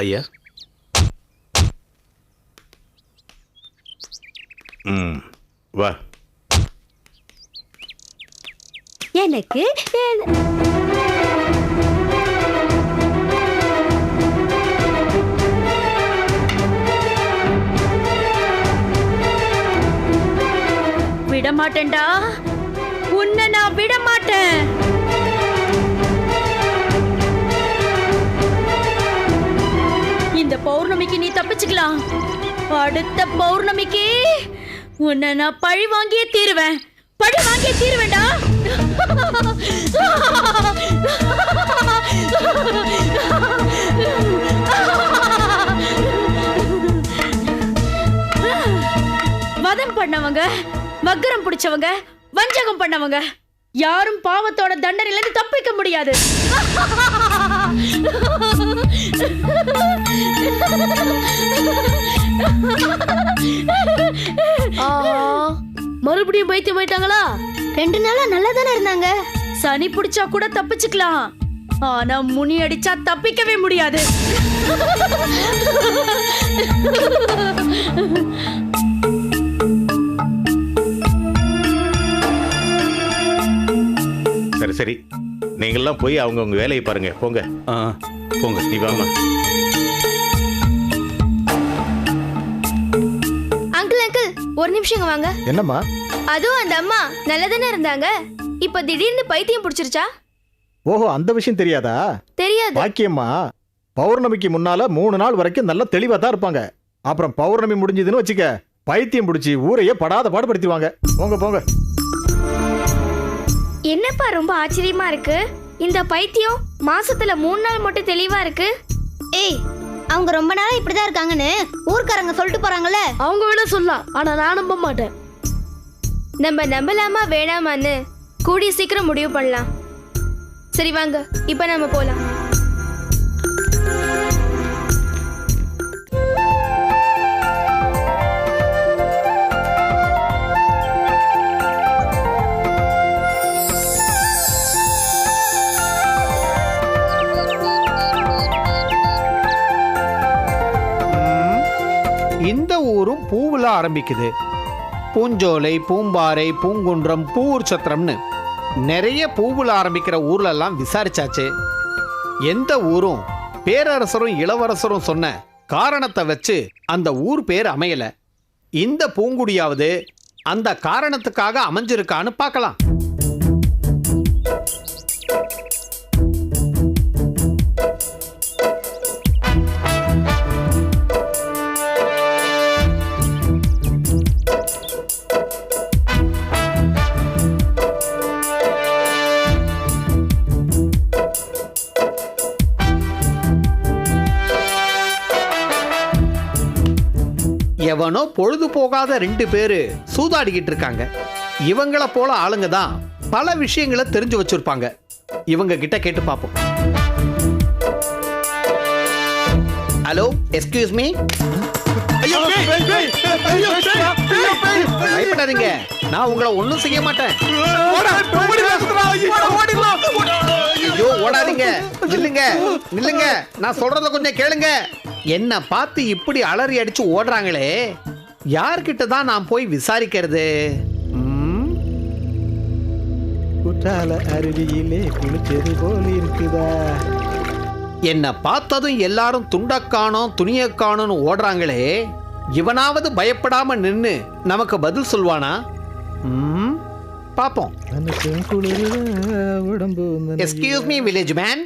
ஐயா. வா. எனக்கு விட மாட்டேன்டா, உன்னை நான் விட மாட்டேன். இந்த பௌர்ணமிக்கு நீ தப்பிச்சுக்கலாம், அடுத்த பௌர்ணமிக்கு உன்னை நான் பழி வாங்கியே தீருவேன், பழி வாங்கியே தீருவேன்டா. வதம் பண்ணவங்க, வக்கரம் பிடிச்சவங்க, வஞ்சகம் பண்ணவங்க யாரும் பாவத்தோட தண்டனையிலிருந்து தப்பிக்க முடியாது. மறுபடியும் பைத்தியம் போயிட்டாங்களா? 2 நாளா நல்லா தானே இருந்தாங்க. சனி பிடிச்சா கூட தப்பிச்சுக்கலாம், ஆனா முனி அடிச்சா தப்பிக்கவே முடியாது. சரி சரி, நீங்கள்லாம் போய் அவங்கவுங்க வேலையை பாருங்க. போங்க போங்க. நீ வாமா. அங்கிள் அங்கிள், ஒரு நிமிஷம் வாங்க. என்னம்மா? அதுவும் அந்த அம்மா நல்லதானே இருந்தாங்க, இப்ப திடீர்னு பைத்தியம் பிடிச்சிருச்சா? ஓஹோ, அந்த விஷயம் தெரியாதா? தெரியாது. பாக்கியம்மா, பௌர்ணமிக்கு முன்னால 3 நாள் வரைக்கும் நல்ல தெளிவா தான் இருப்பாங்க. அப்புறம் பௌர்ணமி முடிஞ்சதுன்னு வச்சுக்க, பைத்தியம் பிடிச்சி ஊரையே படாத பாடுபடுத்திடுவாங்க. போங்க போங்க. என்னப்பா ரொம்ப ஆச்சரியமா இருக்கு, இந்த பைத்தியம் மாசத்துல 3 நாள் மட்டும் தெளிவா இருக்கு. ஏய், அவங்க ரொம்ப நாளா இப்படிதான் இருக்காங்கன்னு ஊர்க்காரங்க சொல்லிட்டு போறாங்கல்ல. அவங்க வேணா சொல்லலாம், ஆனா நான் நம்ப மாட்டேன். நம்ம நம்பலாமா வேணாமான்னு கூடிய சீக்கிரம் முடிவு பண்ணலாம். சரி வாங்க, இப்ப நம்ம போலாம். இந்த ஊரும் பூவுல ஆரம்பிக்குது. பூஞ்சோலை, பூம்பாறை, பூங்குன்றம், பூவூர் சத்திரம்னு நிறைய பூவுல ஆரம்பிக்கிற ஊர்ல எல்லாம் விசாரிச்சாச்சு. எந்த ஊரும் பேரரசரும் இளவரசரும் சொன்ன காரணத்தை வச்சு அந்த ஊர் பேர் அமையல. இந்த பூங்குடியாவது அந்த காரணத்துக்காக அமைஞ்சிருக்கான்னு பார்க்கலாம். எவனோ பொழுது போகாத 2 பேரு சூதாடிக்கிட்டு இருக்காங்க. இவங்கள போல ஆளுங்க தான் பல விஷயங்களை தெரிஞ்சு வச்சிருப்பாங்க. இவங்க கிட்ட கேட்டு பார்ப்போம். Hello, excuse me. பயப்படாதீங்க, நான் உங்களை ஒன்றும் செய்ய மாட்டேன். ஐயோ, ஓடாதீங்க, நில்லுங்க நில்லுங்க, நான் சொல்றத கொஞ்சம் கேளுங்க. என்ன பார்த்து இப்படி அலறி அடிச்சு ஓடுறாங்களே, யார்கிட்ட தான் நான் போய் விசாரிக்கிறது? குற்றால அருவியிலே குளிச்சது போல இருக்குதா? என்ன பார்த்ததும் எல்லாரும் துண்டக்கானோம் துணியக்கானோன்னு ஓடுறாங்களே, இவனாவது பயப்படாம நின்னு நமக்கு பதில் சொல்வானா? பாப்போம். Excuse me village man.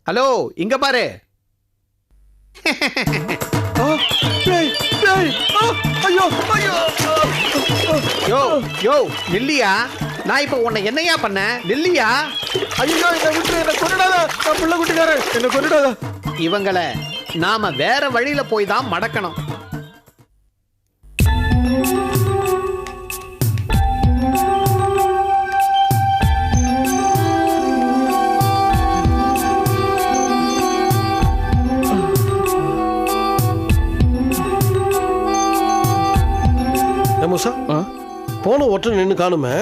Hello, இங்க பாரு. யோ யோ, நில்லியா, நான் இப்ப உன்னை என்னையா பண்ண? நில்லியா. ஐயோ, என்ன விட்டு, என்ன கொன்னுடாத, நான் புள்ள குட்டிக்காரன், என்ன கொன்னுடாத. இவங்களை நாம வேற வழியில போய் தான் மடக்கணும். போன ஒற்றை நின்று காணுமே,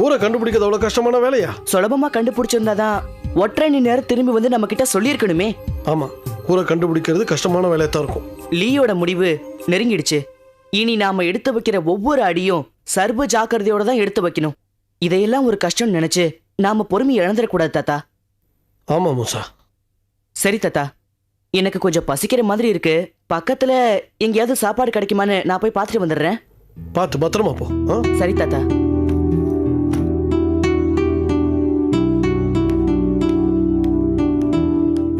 ஊரை கண்டுபிடிக்கிறது அவ்வளவு கஷ்டமான வேலையா? சுலபமா கண்டுபிடிச்சிருந்தாதான் ஒற்றை நேரம் திரும்பி வந்து நம்ம கிட்ட சொல்லியிருக்கணுமே. ஆமா, ஊரை கண்டுபிடிக்கிறது கஷ்டமான வேலையா தான் இருக்கும். லீயோட முடிவு நெருங்கிடுச்சு. இனி நாம எடுத்து வைக்கிற ஒவ்வொரு அடியும் சர்வ ஜாக்கிரதையோட தான் எடுத்து வைக்கணும். இதையெல்லாம் ஒரு கஷ்டம் நினைச்சு நாம பொறுமை இழந்துடக்கூடாது தாத்தா. ஆமா மூசா. சரி தாத்தா, எனக்கு கொஞ்சம் பசிக்கிற மாதிரி இருக்கு. பக்கத்துல எங்கேயாவது சாப்பாடு கிடைக்குமான்னு நான் போய் பார்த்துட்டு வந்துடுறேன். பார்த்து பத்திரமா போ. சரி தாத்தா.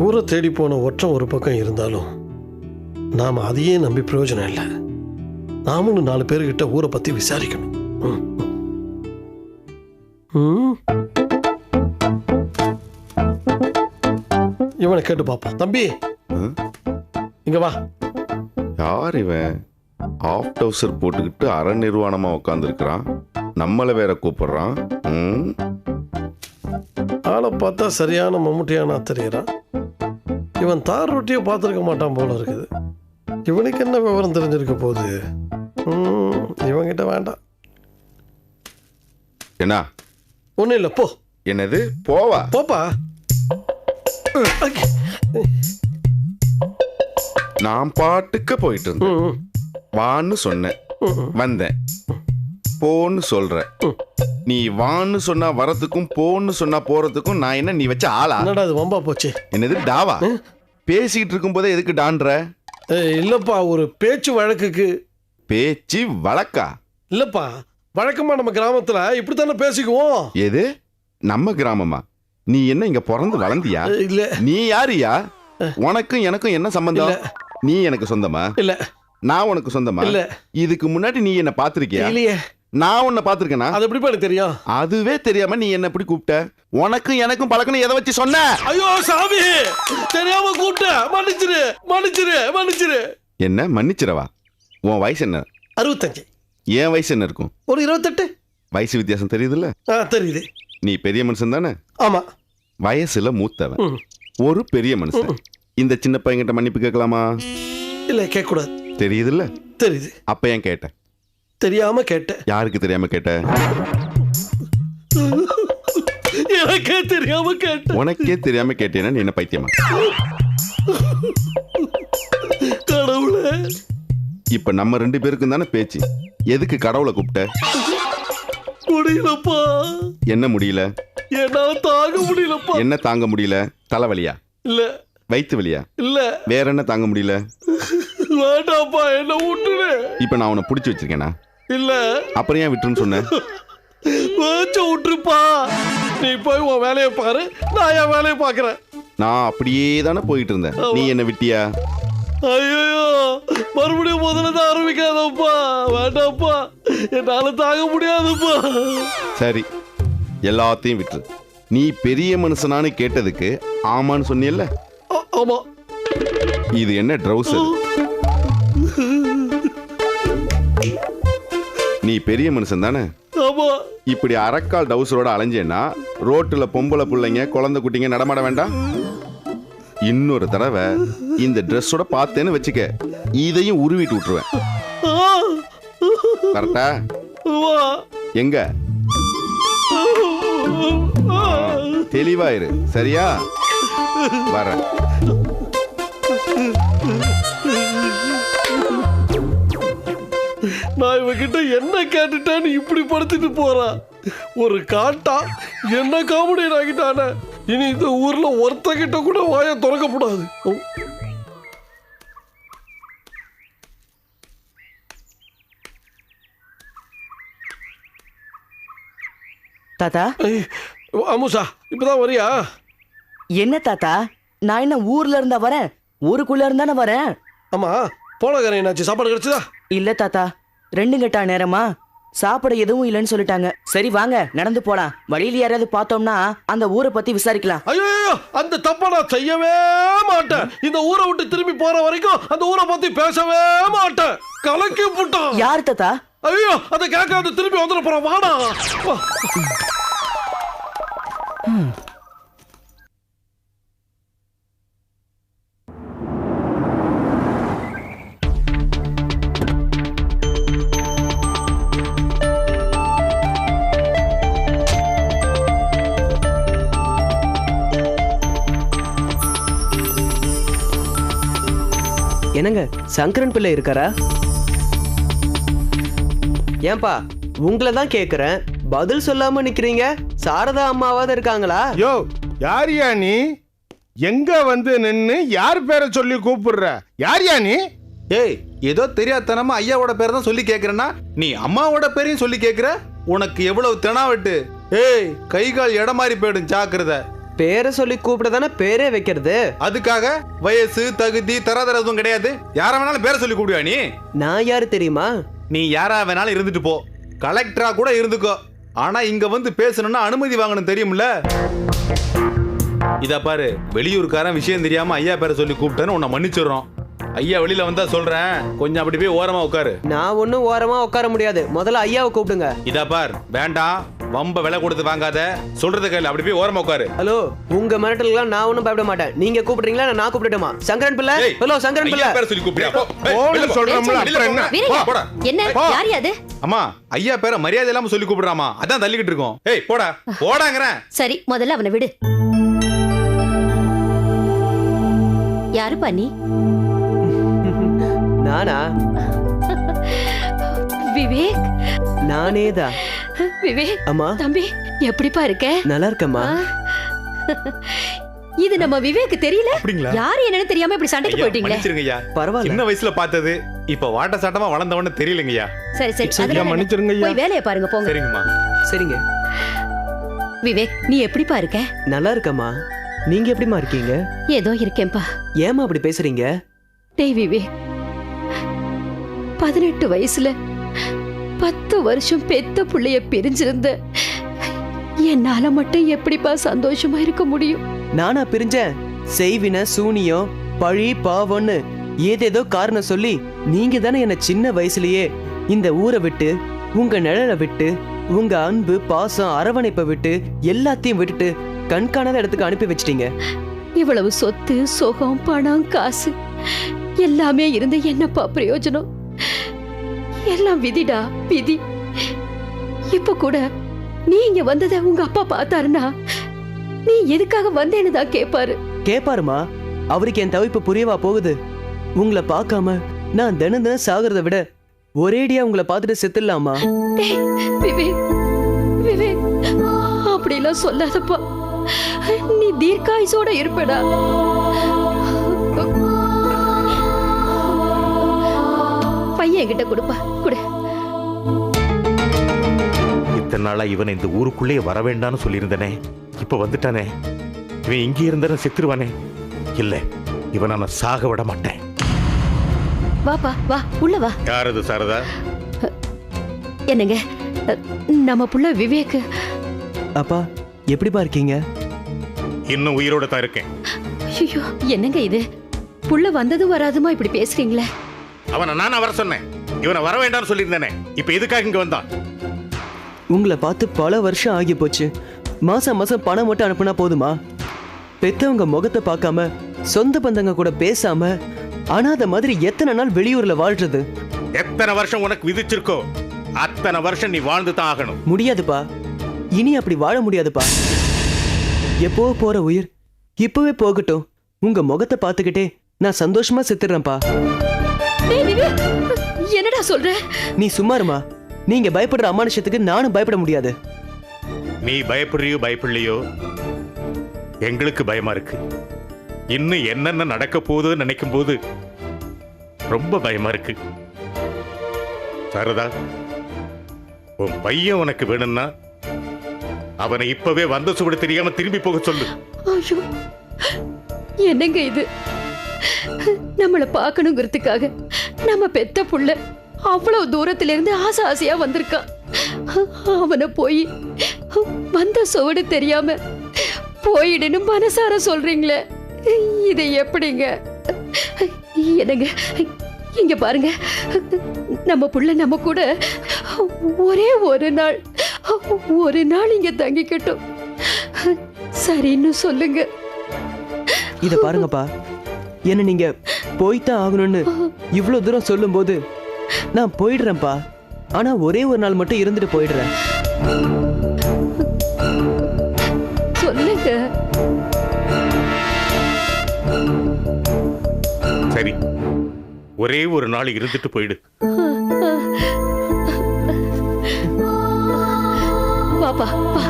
ஊரை தேடி போன ஒற்றம் ஒரு பக்கம் இருந்தாலும் நாம அதையே நம்பி பிரயோஜனம் இல்லை. நாமளும் 4 பேர்கிட்ட ஊரை பத்தி விசாரிக்கணும். இவனை கேட்டு பாப்போம். தம்பி இங்க வா. யார் இவன்? ஆஃப் டவுசர் போட்டுக்கிட்டு அரை நிர்வாணமா உட்காந்துருக்கிறான். நம்மளை வேற கூப்பிடுறான். ஆளை பார்த்தா சரியான மம்முட்டியானா தெரியறான். இவன் தார் ரொட்டியை பார்த்துருக்க மாட்டான் போல இருக்குது. இவனுக்கு என்ன விவரம் தெரிஞ்சிருக்க போகுது? இவங்கிட்ட வேண்டாம். என்ன? ஒன்றும் இல்லை, போ. என்னது போவா? போப்பா. நான் பாட்டுக்க போயிட்டு இருந்தேன். வான்னு சொன்னேன், வந்தேன். போன்னு சொல்ற. நீ வான்னு சொன்னா வரதுக்கும் போன்னு சொன்னா போறதுக்கும் நான் என்ன நீ வச்ச ஆளா? என்னடா அது வம்பா போச்சு? என்னது டாவா? பேசிக்கிட்டு இருக்கும் போதே எதுக்கு டான்ற? இல்லப்பா, ஒரு பேச்சு வழக்குக்கு. பேச்சு வழக்கா? இல்லப்பா, வழக்கமா நம்ம கிராமத்துல இப்படித்தானே பேசிக்குவோம். எது நம்ம கிராமமா? நீ என்ன இங்க பிறந்து வளர்ந்தியா? இல்ல. நீ யாரியா? உனக்கும் எனக்கும் என்ன சம்பந்தம்? நீ எனக்கு சொந்தமா? இல்ல. நான் உனக்கு சொந்தமா? இல்ல. இதுக்கு முன்னாடி நீ என்ன பாத்திருக்கியா? இல்லையே. நான் உன்னை பாத்திருக்கேனா? அது எப்படி எனக்கு தெரியும்? அதுவே தெரியாம நீ என்ன எப்படி கூப்பிட்ட? உனக்கும் எனக்கும் பழக்கணும் எதை வச்சு சொன்ன? ஐயோ சாமி, தெரியாம கூப்பிட்ட. மன்னிச்சிரு மன்னிச்சிரு மன்னிச்சிரு. என்ன மன்னிச்சிரவா? உன் வயசு என்ன? 65. என் வயசு என்ன இருக்கும்? ஒரு 28. வயசு வித்தியாசம் தெரியுதுல்ல? தெரியுது. நீ பெரிய மனுஷன் தானே? ஆமா. வயசுல மூத்தவன், ஒரு பெரிய மனுஷன். இந்த சின்ன பையன்கிட்ட மன்னிப்பு கேட்கலாமா? இல்ல, கேட்க கூடாது. தெரியுதுல்ல? தெரியுது. அப்ப ஏன் கேட்ட? தெரியாம கேட்ட. யாருக்கு தெரியாம கேட்ட? எனக்கே தெரியாம கேட்ட. உனக்கே தெரியாம கேட்டேன்னா நீ என்ன பைத்தியமா? கடவுளே. இப்ப நம்ம 2 பேருக்கும் தானே பேச்சு. எதுக்கு கடவுளை கூப்பிட்ட? முடியலப்பா. என்ன முடியல? என்னால தாங்க முடியலப்பா. என்ன தாங்க முடியல? தலைவலியா? இல்ல. வயிற்று வலியா? இல்ல. வேற என்ன தாங்க முடியல? வேண்டாப்பா, என்ன விட்டுரு. இப்ப நான் உன்னை பிடிச்சி வச்சிருக்கேனா? இல்ல. அப்புறம் ஏன் விட்டுருன்னு சொன்னேன்? விட்டுருப்பா. நீ போய் உன் வேலையை பாரு, நான் என் வேலையை பாக்குறேன். நான் அப்படியே தானே போயிட்டு இருந்தேன். நீ என்ன விட்டியா? ஐயோ, மறுபடியும் முதல்ல தான் ஆரம்பிக்காதப்பா. வேண்டாப்பா, என்னால தாங்க முடியாதுப்பா. சரி, எல்லாத்தையும் விட்டுரு. நீ பெரிய மனுஷனான்னு கேட்டதுக்கு ஆமான்னு சொன்னியல்ல? ஆமா. இது என்ன ட்ரௌசர்? நீ பெரிய மனுஷன் தானே? ஆமா. இப்படி அரைக்கால் டவுசரோட அலைஞ்சேன்னா ரோட்டுல பொம்பளை பிள்ளைங்க குழந்தை குட்டிங்க நடமாட வேண்டாம்? இன்னொரு தடவை இந்த ட்ரெஸ்ஸோட பார்த்தேன்னு வச்சுக்க, இதையும் உருவிட்டு விட்டுருவேன். கரெக்டா? எங்க தெளிவாயிரு, சரியா? வரேன். நான் இவகிட்ட என்ன கேட்டுட்டேன்னு இப்படி படுத்துட்டு போறா. ஒரு காட்டா என்ன காமெடி ஆகிட்டானே. இனி இந்த ஊர்ல ஒருத்த கிட்ட கூட வாயை திறக்கப்படாது. தாத்தா. அமுசா, இப்பதான் வரியா? என்ன தாத்தா, நான் என்ன ஊர்ல இருந்தா வரேன்? ஊருக்குள்ள இருந்தானே வரேன். ஆமா, போலகரை என்னாச்சு? சாப்பாடு கிடைச்சதா? இல்ல தாத்தா, 2 கட்டா நேரமா சாப்பிட எதுவும் இல்லைன்னு சொல்லிட்டாங்க. சரி வாங்க நடந்து போலாம். வழியில யாராவது பார்த்தோம்னா அந்த ஊரை பத்தி விசாரிக்கலாம். ஐயோ, அந்த தப்ப நான் செய்யவே மாட்டேன். இந்த ஊரை விட்டு திரும்பி போற வரைக்கும் அந்த ஊரை பத்தி பேசவே மாட்டேன். கலக்கி புட்டான். யார் தாத்தா? ஐயோ, அதை கேட்காத திரும்பி வந்துட போறான். வாடா. என்னங்க சங்கரன் பிள்ளை இருக்காரா? ஏன்பா உங்களை தான் கேக்குறேன், பதில் சொல்லாம நிக்கிறீங்க. சாரதா அம்மாவாவது இருக்காங்களா? யோ யாரியா நீ? எங்க வந்து நின்னு யார் பேரை சொல்லி கூப்பிடுற? யாரியா நீ? ஏய், ஏதோ தெரியாதனமா ஐயாவோட பேரை தான் சொல்லி கேக்குறேன்னா நீ அம்மாவோட பேரையும் சொல்லி கேக்குற? உனக்கு எவ்வளவு தினாவட்டு? ஏய், கை கால் இடம் மாறி போயிடும், ஜாக்கிரதை. பேரை சொல்லி கூப்பிடதானே பேரே வைக்கிறது. அதுக்காக வயசு தகுதி தராதரம் எதுவும் கிடையாது. யாரா வேணாலும் பேரை சொல்லி கூப்பிடுவா நீ? நான் யாரு தெரியுமா? நீ யாரா வேணாலும் இருந்துட்டு போ, கலெக்டரா கூட இருந்துக்கோ. ஆனா இங்க வந்து பேசணும்னா அனுமதி வாங்கணும், தெரியும்ல? இத பாரு, வெளியூர்காரன் விஷயம் தெரியாம ஐயா பேரை சொல்லி கூப்பிட்டேன்னு உன்னை மன்னிச்சிடுறோம். ஐயா வெளியில வந்தா சொல்றேன், கொஞ்சம் அப்படி போய் ஓரமா உட்காரு. நான் ஒன்னும் ஓரமா உட்கார முடியாது. முதல்ல ஐயாவை கூப்பிடுங்க. இதா பார், வேண்டாம், வம்ப விலை கொடுத்து வாங்காத, சொல்றது கையில் அப்படி போய் ஓரமா உட்காரு. ஹலோ, உங்க மிரட்டலுக்குலாம் நான் ஒன்னும் பயப்பட மாட்டேன். நீங்க கூப்பிடுறீங்களா நான் கூப்பிடட்டுமா? சங்கரன் பிள்ளை. ஹலோ சங்கரன் பிள்ளை. பேரை சொல்லி கூப்பிடுறியா? சொல்றோம்ல, அப்புறம் என்ன? போடா. என்ன யார் அது? அம்மா, ஐயா பேரை மரியாதை இல்லாம சொல்லி கூப்பிடுறாமா, அதான் தள்ளிக்கிட்டு இருக்கோம். ஏய் போடா, போடாங்கறேன். சரி, முதல்ல அவனை விடு. யாருப்பா நீ? நானா? விவேக். நானேதான். விவேக் அம்மா. தம்பி, எப்படிப்பா இருக்க? நல்லா இருக்கம்மா. இது நம்ம விவேக் தெரியல. அப்படிங்களா? யாரு என்னன்னு தெரியாம இப்படி சண்டைக்கு போயிட்டீங்களே. மன்னிச்சிருங்க ஐயா. பரவாயில்ல. சின்ன வயசுல பார்த்தது இப்ப வாட்ட சாட்டமா வளர்ந்தவன்னு தெரியலங்க ஐயா. சரி சரி, சரியா, அதெல்லாம் மன்னிச்சிருங்க ஐயா. போய் வேலையை பாருங்க, போங்க. சரிங்கம்மா. சரிங்க. விவேக், நீ எப்படிப்பா இருக்க? நல்லா இருக்கம்மா. நீங்க எப்படிமா இருக்கீங்க? ஏதோ இருக்கேன்பா. ஏமா அப்படி பேசுறீங்க? டேய் விவேக், 18 வயசுல 10 வருஷம் பெத்த புள்ளைய பிரிஞ்சிருந்த என்னால மட்டும் எப்படிப்பா சந்தோஷமா இருக்க முடியும்? நானா பிரிஞ்சேன்? செய்வின சூனியம் பழி பாவம்னு ஏதேதோ காரணம் சொல்லி நீங்க தானே என்ன சின்ன வயசுலயே இந்த ஊரை விட்டு, உங்க நிழலை விட்டு, உங்க அன்பு பாசம் அரவணைப்பை விட்டு எல்லாத்தையும் விட்டுட்டு கண்காணாத இடத்துக்கு அனுப்பி வச்சிட்டீங்க. இவ்வளவு சொத்து சுகம் பணம் காசு எல்லாமே இருந்து என்னப்பா பிரயோஜனம்? எல்லாம் விதிடா, விதி. இப்ப கூட நீ இங்க வந்ததை உங்க அப்பா பார்த்தாருன்னா நீ எதுக்காக வந்தேன்னு தான் கேட்பாரு. கேப்பாருமா, அவருக்கு என் தவிப்பு புரியவா போகுது? உங்களை பார்க்காம நான் தினம் தினம் சாகிறத விட ஒரேடியா உங்களை பார்த்துட்டு செத்துடலாமா? டேய், விவேக், விவேக், அப்படிலாம் சொல்லாதப்பா. நீ தீர்க்காயுசோட இருப்படா. பையன் கிட்ட கொடுப்பா, கொடு. இத்தனை நாளா இவனை இந்த ஊருக்குள்ளேயே வர வேண்டாம்னு சொல்லியிருந்தனே, இப்ப வந்துட்டானே. இவன் இங்கே இருந்தா செத்துருவானே. இல்ல, இவனை நான் சாக விட மாட்டேன். வாப்பா, வா, உள்ள வா. யார் அது சாரதா? என்னங்க, நம்ம புள்ள விவேக். அப்பா எப்படிப்பா இருக்கீங்க? இன்னும் உயிரோட தான் இருக்கேன். ஐயோ, என்னங்க இது? புள்ள வந்ததும் வராதுமா இப்படி பேசுறீங்களே? அவனை நானா வர சொன்னேன்? இவனை வர வேண்டாம்னு சொல்லியிருந்தேனே, இப்ப எதுக்காக இங்க வந்தான்? உங்களை பார்த்து பல வருஷம் ஆகி போச்சு. மாசம் மாசம் பணம் மட்டும் அனுப்புனா போதுமா? பெத்தவங்க முகத்தை பார்க்காம, சொந்த பந்தங்க கூட பேசாம, அனாதை மாதிரி எத்தனை நாள் வெளியூர்ல வாழ்றது? எத்தனை வருஷம் உனக்கு விதிச்சிருக்கோ அத்தனை வருஷம் நீ வாழ்ந்து தான் ஆகணும். முடியாதுப்பா, இனி அப்படி வாழ முடியாதுப்பா. எப்போ போற உயிர் இப்பவே போகட்டும். உங்க முகத்தை பார்த்துக்கிட்டே நான் சந்தோஷமா செத்துறேன்ப்பா. டேய் விவேக், என்னடா சொல்ற? நீ சும்மாருமா. நீங்க பயப்படுற அமானுஷத்துக்கு நானும் பயப்பட முடியாது. நீ பயப்படுறியோ பயப்படலையோ, எங்களுக்கு பயமா இருக்கு. இன்னும் என்னென்ன நடக்க போகுதுன்னு நினைக்கும் போது ரொம்ப பயமா இருக்கு. சாரதா, உன் பையன் உனக்கு வேணும்னா அவனை இப்பவே வந்த சுவடு தெரியாம திரும்பி போக சொல்லு. ஐயோ, என்னங்க இது? நம்மள பார்க்கணுங்கிறதுக்காக நம்ம பெத்த புள்ள அவ்வளவு தூரத்துல இருந்து ஆசை ஆசையா வந்திருக்கான். அவனை போய் வந்த சுவடு தெரியாம போயிடுன்னு மனசார சொல்றீங்களே, இது எப்படிங்க? என்னங்க, இங்க பாருங்க, நம்ம புள்ள நம்ம கூட ஒரே ஒரு நாள் இங்க தங்கிக்கட்டும். சரின்னு சொல்லுங்க. இத பாருங்கப்பா, என்ன நீங்க போய்தான் ஆகணும்னு இவ்வளவு தூரம் சொல்லும் போது நான் போயிடுறேன்ப்பா. ஆனா ஒரே ஒரு நாள் மட்டும் இருந்துட்டு போயிடுறேன். சொல்லுங்க. சரி, ஒரே ஒரு நாள் இருந்துட்டு போயிடு. வாப்பா வா.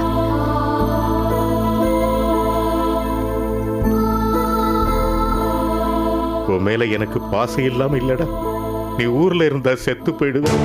உன் மேல எனக்கு பாசம் இல்லாம இல்லடா. நீ ஊர்ல இருந்தா செத்து போயிடுவேன்.